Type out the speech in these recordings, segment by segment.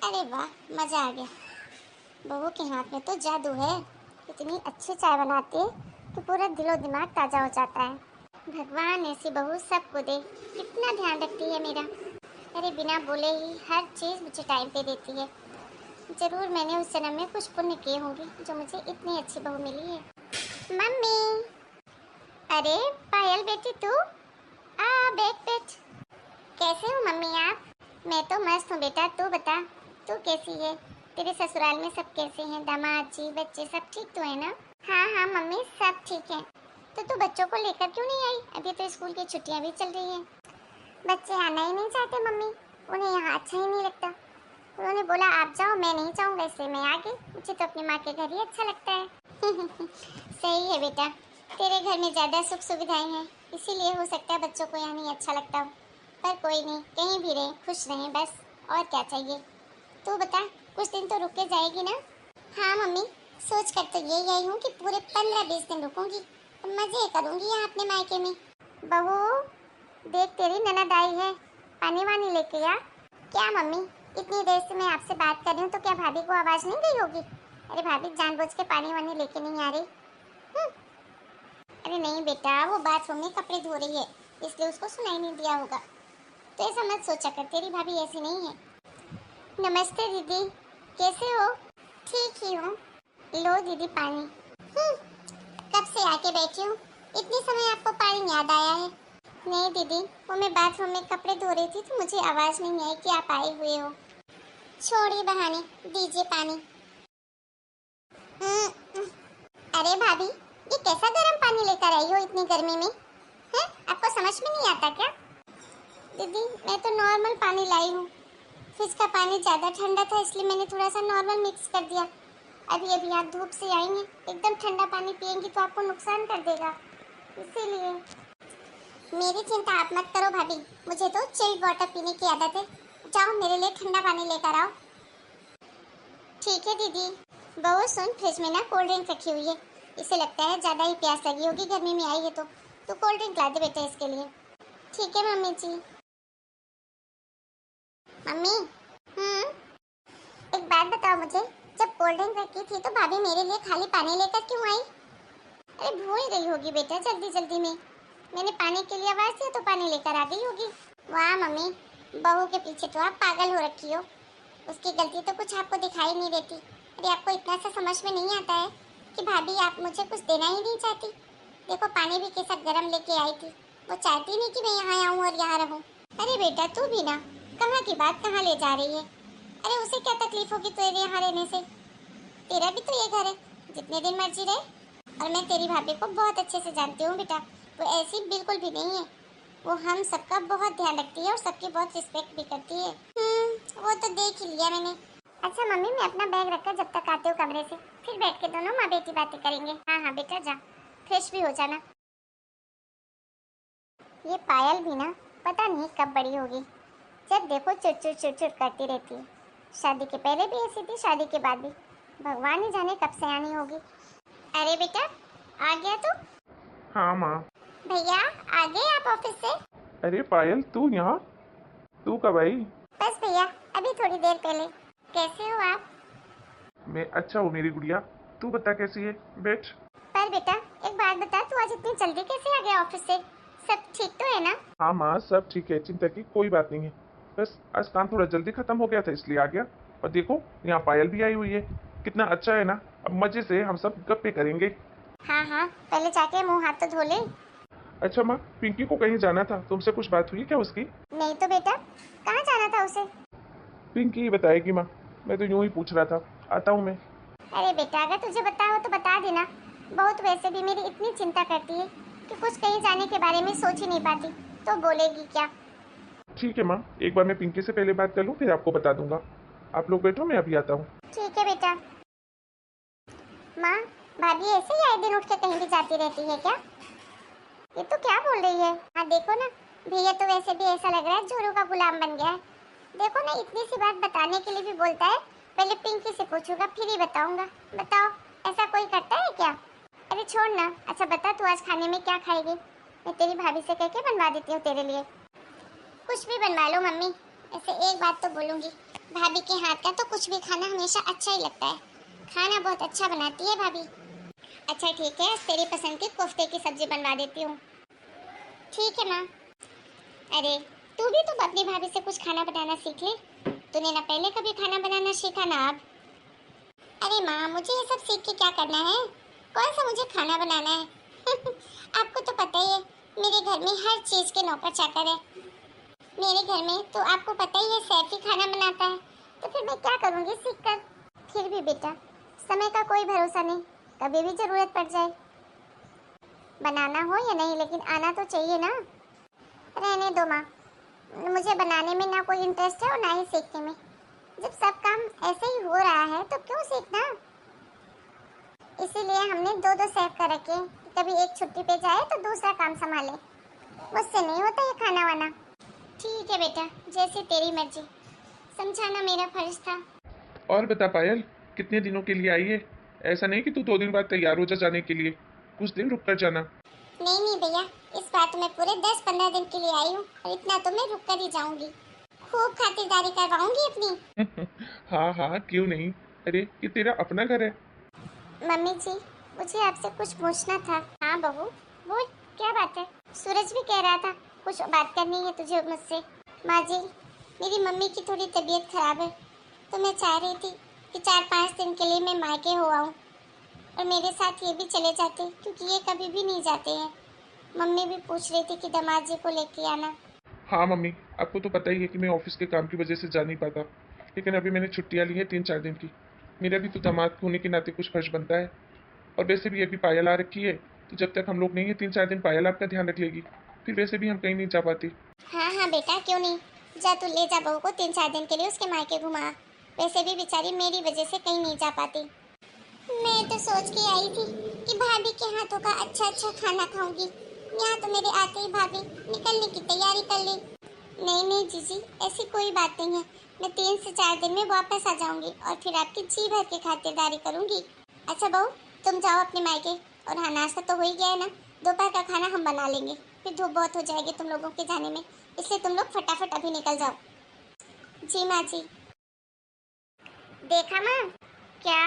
अरे वाह, मजा आ गया। बहू के हाथ में तो जादू है। इतनी अच्छी चाय बनाती है कि पूरा दिलो दिमाग ताजा हो जाता है। भगवान ऐसी बहू सबको दे। कितना ध्यान रखती है मेरा। अरे बिना बोले ही हर चीज मुझे टाइम पे देती है। जरूर मैंने उस जन्म में कुछ पुण्य किए होंगे जो मुझे इतनी अच्छी बहू मिली है। मम्मी। अरे पायल बेटी तू आ, बैठ बैठ। कैसे हो मम्मी आप? मैं तो मस्त हूँ बेटा, तू बता तू कैसी है? तेरे ससुराल में सब कैसे हैं? दामाद जी बच्चे सब ठीक तो है ना? हाँ हाँ मम्मी सब ठीक है। तो तू बच्चों को लेकर क्यों नहीं आई? अभी तो स्कूल की छुट्टियां भी चल रही हैं। बच्चे आना ही नहीं चाहते मम्मी, उन्हें यहाँ अच्छा ही नहीं लगता। उन्होंने बोला आप जाओ, मैं नहीं जाऊँगा, इसलिए मैं आ गई। मुझे तो अपनी माँ के घर ही अच्छा लगता है। सही है बेटा, तेरे घर में ज़्यादा सुख सुविधाएं हैं, इसीलिए हो सकता है बच्चों को यहाँ नहीं अच्छा लगता हो। पर कोई नहीं, कहीं भी रहे खुश रहें बस, और क्या चाहिए। तू बता, कुछ दिन तो रुक के जाएगी ना? हाँ मम्मी, सोच कर तो यही आई हूँ कि पूरे 15-20 दिन रुकूंगी, मजे करूंगी यहाँ अपने मायके में। बहू देख, तेरी ननद आई है, पानी वानी लेके आ। क्या मम्मी, इतनी देर से मैं आपसे बात कर रही हूँ तो क्या भाभी को आवाज नहीं गई होगी? अरे भाभी जानबूझ के पानी वानी लेके नहीं आ रही। अरे नहीं बेटा, वो बाथरूम में कपड़े धो रही है, इसलिए उसको सुनाई नहीं दिया होगा। तो ऐसा मत सोचा कर, तेरी भाभी ऐसी नहीं है। नमस्ते दीदी, कैसे हो? ठीक ही हूँ। लो दीदी पानी। कब से आके बैठी हूँ, इतने समय आपको पानी याद आया है? नहीं दीदी, वो मैं बाथरूम में कपड़े धो रही थी तो मुझे आवाज नहीं आई कि आप आए हुए हो। छोड़िए बहाने, दीजिए पानी। अरे भाभी, ये कैसा गर्म पानी लेकर आई हो इतनी गर्मी में? हैं? आपको समझ में नहीं आता क्या? दीदी मैं तो नॉर्मल पानी लाई हूँ। फ्रिज का पानी ज़्यादा ठंडा था इसलिए मैंने थोड़ा सा नॉर्मल मिक्स कर दिया। अभी अभी आप धूप से आई हैं, एकदम ठंडा पानी पियेंगी तो आपको नुकसान कर देगा, इसीलिए। मेरी चिंता आप मत करो भाभी, मुझे तो चिल्ड वाटर पीने की आदत है। जाओ मेरे लिए ठंडा पानी लेकर आओ। ठीक है दीदी। बहू सुन, फ्रिज में ना कोल्ड ड्रिंक रखी हुई है, इसे लगता है ज़्यादा ही प्यास लगी होगी, गर्मी में आई है तो कोल्ड ड्रिंक ला दे बेटा इसके लिए। ठीक है मम्मी जी। मम्मी। एक बात बताओ मुझे, जब कोल्ड ड्रिंक रखी थी तो भाभी मेरे लिए खाली पानी लेकर क्यों आई? अरे भूल गई होगी बेटा जल्दी जल्दी में, मैंने पानी के लिए आवाज दिया तो पानी लेकर आ गई होगी। वाह मम्मी, बहू के पीछे तो आप पागल हो रखी हो। उसकी गलती तो कुछ आपको दिखाई नहीं देती। अरे आपको इतना सा समझ में नहीं आता है कि भाभी आप मुझे कुछ देना ही नहीं चाहती? देखो पानी भी कैसा गर्म लेके आई थी, वो चाहती नहीं कि मैं यहाँ आऊँ और यहाँ रहूँ। अरे बेटा तू भी ना, कहाँ की बात कहाँ ले जा रही है? अरे उसे क्या तकलीफ होगी तेरे यहाँ रहने से? तेरा भी तो ये घर है, जितने दिन मर्जी रहे। और मैं तेरी भाभी को बहुत अच्छे से जानती हूँ बेटा, वो ऐसी बिल्कुल भी नहीं है। वो हम सबका बहुत ध्यान रखती है और सबकी बहुत रिस्पेक्ट भी करती है। वो तो देख ही लिया मैंने। अच्छा मम्मी, मैं अपना बैग रखकर जब तक आते हो कमरे से, फिर बैठ के दोनों माँ बेटी बातें करेंगे। हाँ हाँ बेटा जा, फ्रेश भी हो जाना। ये पायल भी ना, पता नहीं कब बड़ी होगी। जब देखो चिड़चिड़ चिड़चिड़ करती रहती है। शादी के पहले भी ऐसी थी, शादी के बाद भी। भगवान ही जाने कब से आनी होगी। अरे बेटा आ गया तू? हाँ माँ। भैया आ गए आप ऑफिस से? अरे पायल, तू यहाँ? तू कब आई? बस भैया अभी थोड़ी देर पहले। कैसे हो आप? मैं अच्छा हूँ मेरी गुड़िया, तू बता कैसी है? बैठ। पर बेटा एक बात बता, तू आज इतनी जल्दी कैसे आ गया ऑफिस से? सब ठीक तो है ना? हाँ माँ, सब ठीक है, चिंता की कोई बात नहीं है। बस आज काम थोड़ा जल्दी खत्म हो गया था इसलिए आ गया। और देखो यहाँ पायल भी आई हुई है, कितना अच्छा है ना। अब मजे से हम सब गप्पे करेंगे। हाँ हाँ, पहले जाके मुंह हाथ तो धो ले। अच्छा माँ, पिंकी को कहीं जाना था, तुमसे कुछ बात हुई क्या उसकी? नहीं तो बेटा, कहाँ जाना था उसे? पिंकी ही बताएगी माँ, मैं तो यूं ही पूछ रहा था। आता हूँ मैं। अरे बेटा अगर तुझे पता हो तो बता देना। बहुत वैसे भी मेरी इतनी चिंता करती है कि कुछ कहीं जाने के बारे में सोच ही नहीं पाती, तो बोलेगी क्या। ठीक है माँ, एक बार मैं पिंकी से पहले बात कर लूँ फिर आपको बता दूंगा। आप लोग बैठो, मैं अभी आता हूँ। ठीक है बेटा। माँ, भाभी ऐसे ही आए दिन उठ के कहीं भी जाती रहती है क्या? ये तो क्या बोल रही है? हाँ देखो ना, भैया तो वैसे भी ऐसा लग रहा है जोरू का गुलाम बन गया है। देखो ना, इतनी सी बात बताने के लिए भी बोलता है पहले पिंकी से पूछूंगा फिर ही बताऊंगा। बताओ, ऐसा कोई करता है क्या? अरे छोड़ ना। अच्छा बता, तू आज खाने में क्या खाएगी? मैं तेरी भाभी से कह के बनवा देती हूँ तेरे लिए। कुछ भी बनवा लो मम्मी, ऐसे एक बात तो बोलूंगी, भाभी के हाथ का तो कुछ भी खाना हमेशा अच्छा ही लगता है। खाना बहुत अच्छा बनाती है भाभी। अच्छा ठीक है, तेरी पसंद की कोफ्ते की सब्जी बनवा देती हूँ। ठीक है माँ। अरे तू भी तो अपनी भाभी से कुछ खाना बनाना सीख ले। तूने ना पहले कभी खाना बनाना सीखा ना अब। अरे माँ, मुझे ये सब सीख के क्या करना है? कौन सा मुझे खाना बनाना है? आपको तो पता ही है, मेरे घर में हर चीज के नौकर चाकर है। मेरे घर में तो आपको पता ही है सैफ ही खाना बनाता है, तो फिर मैं क्या करूँगी सीख कर? फिर भी बेटा, समय का कोई भरोसा नहीं, कभी भी जरूरत पड़ जाए। बनाना हो या नहीं, लेकिन आना तो चाहिए ना। रहने दो माँ, मुझे बनाने में ना कोई इंटरेस्ट है और ना ही सीखने में। जब सब काम ऐसे ही हो रहा है तो क्यों सीखना? इसीलिए हमने दो दो सेव कर रखे, कभी एक छुट्टी पे जाए तो दूसरा काम संभाले। मुझसे नहीं होता ये खाना वाना। ठीक है बेटा, जैसे तेरी मर्जी। समझाना मेरा फर्ज था। और बता पायल, कितने दिनों के लिए आई है? ऐसा नहीं कि तू 2 दिन बाद तैयार हो जा जाने के लिए, कुछ दिन रुक कर जाना। नहीं नहीं भैया, इस बार तो मैं पूरे 10-15 दिन के लिए आई हूँ, और इतना तो मैं रुक कर ही जाऊंगी। खूब खातिरदारी करवाऊंगी अपनी। हाँ हाँ, क्यों नहीं। अरे ये तेरा अपना घर है। मम्मी जी, मुझे आपसे कुछ पूछना था। हाँ बहू, बोल, क्या बात है? सूरज भी कह रहा था कुछ बात करनी है तुझे मुझसे। माँ जी, मेरी मम्मी की थोड़ी तबीयत खराब है, तो मैं चाह रही थी कि 4-5 दिन के लिए मैं मायके हो आऊँ, और मेरे साथ ये भी चले जाते, क्योंकि ये कभी भी नहीं जाते हैं। मम्मी भी पूछ रही थी कि दामाद जी को लेके आना। हाँ मम्मी, आपको तो पता ही है कि मैं ऑफिस के काम की वजह से जा नहीं पाता, लेकिन अभी मैंने छुट्टियाँ ली हैं 3-4 दिन की। मेरा भी तो दामाद होने के नाते कुछ फर्ज बनता है। और वैसे भी अभी पायल आ रखी है, तो जब तक हम लोग नहीं है 3-4 दिन पायल आपका ध्यान रख लेगी। फिर वैसे भी हम कहीं नहीं जा पाते। हाँ हाँ बेटा, क्यों नहीं। जा तू ले जा बहू को 3-4 दिन के लिए उसके मायके घुमा। वैसे भी बेचारी मेरी वजह से कहीं नहीं जा पाती। मैं तो सोच के आई थी कि भाभी के हाथों का अच्छा अच्छा खाना खाऊंगी। यहाँ तो मेरे आते ही भाभी निकलने की तैयारी कर ली। नहीं नहीं जीजी, ऐसी कोई बात नहीं है। मैं 3 से 4 दिन में वापस आ जाऊंगी, और फिर आपकी जी भर के खातिरदारी करूंगी। अच्छा बहू, तुम जाओ अपने मायके। और हाँ, नाश्ता तो हो ही गया है ना, दोपहर का खाना हम बना लेंगे। फिर धूप बहुत हो जाएगी तुम लोगों के जाने में, इसलिए तुम लोग फटाफट अभी निकल जाओ। जी माँ जी। देखा माँ, क्या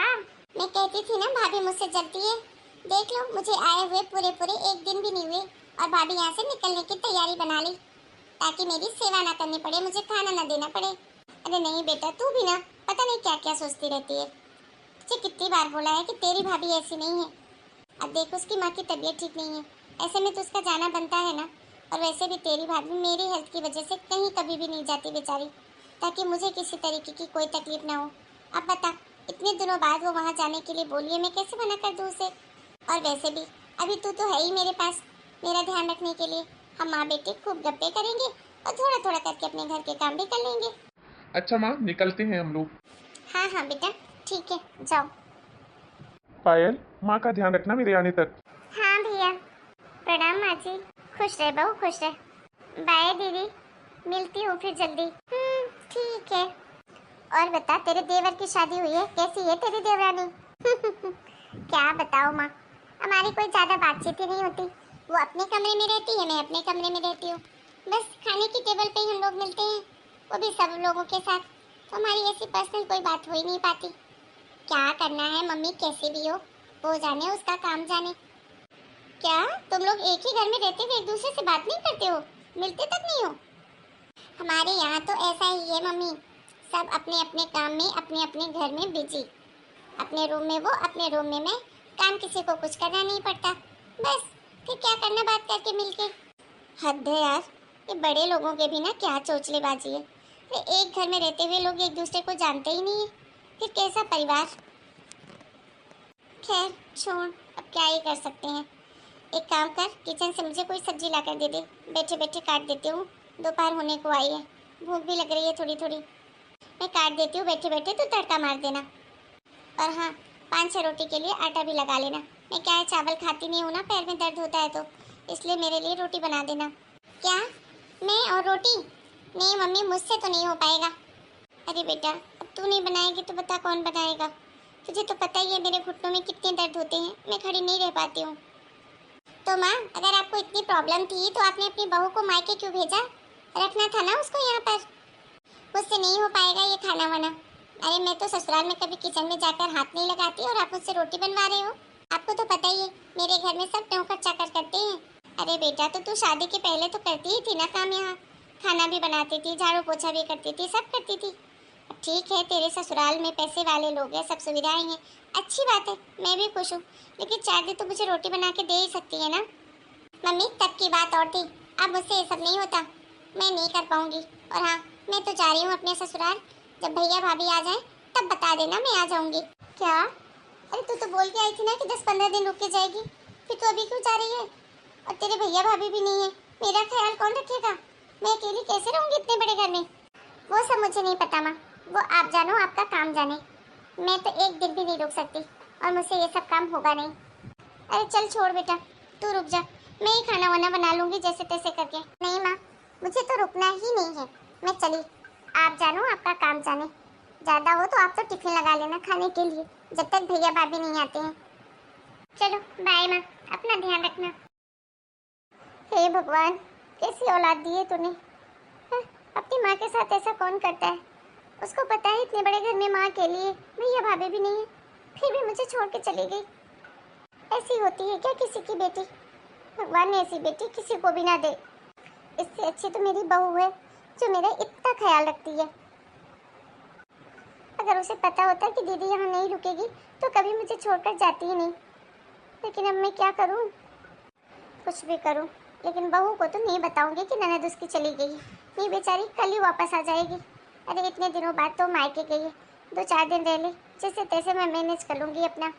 मैं कहती थी ना, भाभी मुझसे जलती है। देख लो, मुझे आए हुए पूरे पूरे 1 दिन भी नहीं हुए, और भाभी यहाँ से निकलने की तैयारी बना ली, ताकि मेरी सेवा ना करनी पड़े, मुझे खाना ना देना पड़े। अरे नहीं बेटा, तू भी ना पता नहीं क्या क्या सोचती रहती है। तुझे कितनी बार बोला है कि तेरी भाभी ऐसी नहीं है। अब देख, उसकी माँ की तबीयत ठीक नहीं है, ऐसे में तो उसका जाना बनता है ना। और वैसे भी तेरी भाभी मेरी हेल्थ की वजह से कहीं कभी भी नहीं जाती बेचारी, ताकि मुझे किसी तरीके की कोई तकलीफ ना हो। अब बता, इतने दिनों बाद वो वहाँ जाने के लिए बोली है, मैं कैसे मना कर दूँ उसे? और वैसे भी अभी तू तो है ही मेरे पास, मेरा ध्यान रखने के लिए। हम माँ बेटे खूब गप्पे करेंगे, और थोड़ा थोड़ा करके अपने घर के काम भी कर लेंगे। अच्छा माँ, निकलते हैं हम लोग। हाँ हाँ बेटा, ठीक है, जाओ। पायल, माँ का ध्यान रखना मेरे आने तक। हाँ भैया। प्रणाम माँ जी। खुश रहे बहू, खुश रहे। बाय दीदी, मिलती हूँ फिर जल्दी। ठीक है। और बता, तेरे देवर की शादी हुई है, कैसी है तेरी देवरानी? क्या बताओ माँ, हमारी कोई ज्यादा बातचीत ही नहीं होती। वो अपने कमरे में रहती है, मैं अपने कमरे में रहती हूँ। बस खाने की टेबल पे ही हम लोग मिलते हैं, वो भी सब लोगों के साथ। तो हमारी ऐसी पर्सनल कोई बात हो ही नहीं पाती। क्या करना है मम्मी, कैसे भी हो, वो जाने, उसका काम जाने। क्या तुम लोग एक ही घर में रहते हुए एक दूसरे से बात नहीं करते हो, मिलते तक नहीं हो? हमारे यहाँ तो ऐसा ही है मम्मी, सब अपने अपने काम में, अपने अपने घर में बिजी। अपने रूम में वो, अपने रूम में मैं। काम किसी को कुछ करना नहीं पड़ता, बस फिर क्या करना बात करके मिलके। हद है यार, ये बड़े लोगों के भी ना क्या चोचलेबाजी है। ये एक घर में रहते हुए लोग एक दूसरे को जानते ही नहीं है, फिर कैसा परिवार। खैर छोड़, अब क्या ही कर सकते हैं। एक काम कर, किचन से मुझे कोई सब्जी ला कर दे दे, बैठे बैठे काट देती हूँ। दोपहर होने को आई है, भूख भी लग रही है थोड़ी थोड़ी। मैं काट देती हूँ बैठे बैठे, तो तड़का मार देना। और हाँ, 5-6 रोटी के लिए आटा भी लगा लेना। मैं क्या है, चावल खाती नहीं हूँ ना, पैर में दर्द होता है, तो इसलिए मेरे लिए रोटी बना देना। क्या, मैं और रोटी? नहीं मम्मी, मुझसे तो नहीं हो पाएगा। अरे बेटा, अब तू नहीं बनाएगी तो बता कौन बनाएगा? तुझे तो पता ही है मेरे घुटनों में कितने दर्द होते हैं, मैं खड़ी नहीं रह पाती हूँ। तो माँ, अगर आपको इतनी प्रॉब्लम थी तो आपने अपनी बहू को मायके क्यों भेजा? रखना था ना उसको यहाँ पर। वो मुझसे नहीं हो पाएगा ये खाना वाना। अरे मैं तो ससुराल में कभी किचन में जाकर हाथ नहीं लगाती और आप मुझसे रोटी बनवा रहे हो। आपको तो पता ही है मेरे घर में सब नौकर चाकर करते हैं। अरे बेटा तो तू शादी के पहले तो करती ही थी ना काम यहाँ, खाना भी बनाती थी, झाड़ू पोछा भी करती थी, सब करती थी। अब ठीक है तेरे ससुराल में पैसे वाले लोग हैं, सब सुविधाएं हैं, अच्छी बात है, मैं भी खुश हूँ, लेकिन 4 दिन तो मुझे रोटी बना के दे ही सकती है ना। मम्मी तब की बात और थी, अब मुझसे ये सब नहीं होता, मैं नहीं कर पाऊंगी। और हाँ मैं तो जा रही हूँ अपने ससुराल, जब भैया भाभी आ जाएं तब बता देना, मैं आ जाऊंगी। क्या? अरे तू तो बोल के आई थी ना कि 10-15 दिन रुक के जाएगी, फिर तू अभी क्यों जा रही है? और तेरे भैया भाभी भी नहीं है, मेरा ख्याल कौन रखेगा? मैं अकेली कैसे रहूंगी इतने बड़े घर में? वो सब मुझे नहीं पता माँ, वो आप जानो, आपका काम जाने। मैं तो एक दिन भी नहीं रुक सकती और मुझसे ये सब काम होगा नहीं। अरे चल छोड़ बेटा, तू रुक जा, मैं ही खाना वाना बना लूंगी जैसे तैसे करके। नहीं माँ मुझे तो रुकना ही नहीं है, मैं चली, आप जानो आपका काम जाने। ज़्यादा हो तो आप तो टिफिन लगा लेना खाने के लिए, जब तक भैया भाभी नहीं आते हैं। चलो बाय माँ, अपना ध्यान रखना। हे भगवान कैसी औलाद दी है तूने। अपनी माँ के साथ ऐसा कौन करता है? उसको पता है इतने बड़े घर में माँ के लिए भैया भाभी भी नहीं है, फिर भी मुझे छोड़ के चली गई। ऐसी होती है क्या किसी की बेटी? भगवान ने ऐसी बेटी किसी को भी ना दे। इससे अच्छी तो मेरी बहू है जो मेरा इतना ख्याल रखती है। अगर उसे पता होता कि दीदी यहाँ नहीं रुकेगी तो कभी मुझे छोड़कर जाती ही नहीं। लेकिन अब मैं क्या करूँ? कुछ भी करूँ, लेकिन बहू को तो नहीं बताऊंगी कि ननद उसकी चली गई है। नहीं बेचारी कल ही वापस आ जाएगी। अरे इतने दिनों बाद तो मायके गई है, 2-4 दिन रह ले, जैसे तैसे मैं मैनेज कर लूँगी अपना।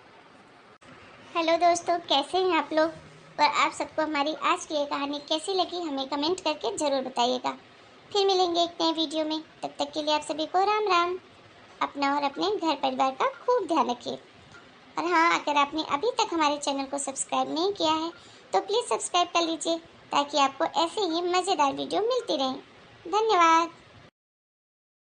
हेलो दोस्तों, कैसे हैं आप लोग? और आप सबको हमारी आज की ये कहानी कैसी लगी हमें कमेंट करके ज़रूर बताइएगा। फिर मिलेंगे एक नए वीडियो में, तब तक के लिए आप सभी को राम राम। अपना और अपने घर परिवार का खूब ध्यान रखिए। और हाँ, अगर आपने अभी तक हमारे चैनल को सब्सक्राइब नहीं किया है तो प्लीज़ सब्सक्राइब कर लीजिए, ताकि आपको ऐसे ही मज़ेदार वीडियो मिलती रहें। धन्यवाद।